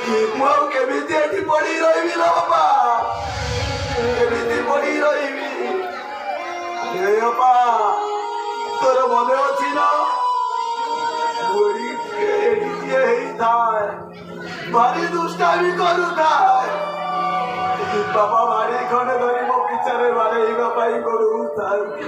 ମୁଁ ଆଉ କେମିତି ଏଠି ପଡି ରହିବି ଲୋ ବାପା, କେମିତି ପଡି ରହିବି? ହେ ବାପା, ତୋର ମନେ ଅଛି ନା ଏଠି କିଏ ହେଇଥାଏ, ଭାରି ଦୁଷ୍ଟାମି କରୁଥାଏ, ବାପା ବାଡି ଖଣ୍ଡେ ଧରି ମୋ ପିଛାରେ ବାଡେଇବା ପାଇଁ କରୁଥାଏ।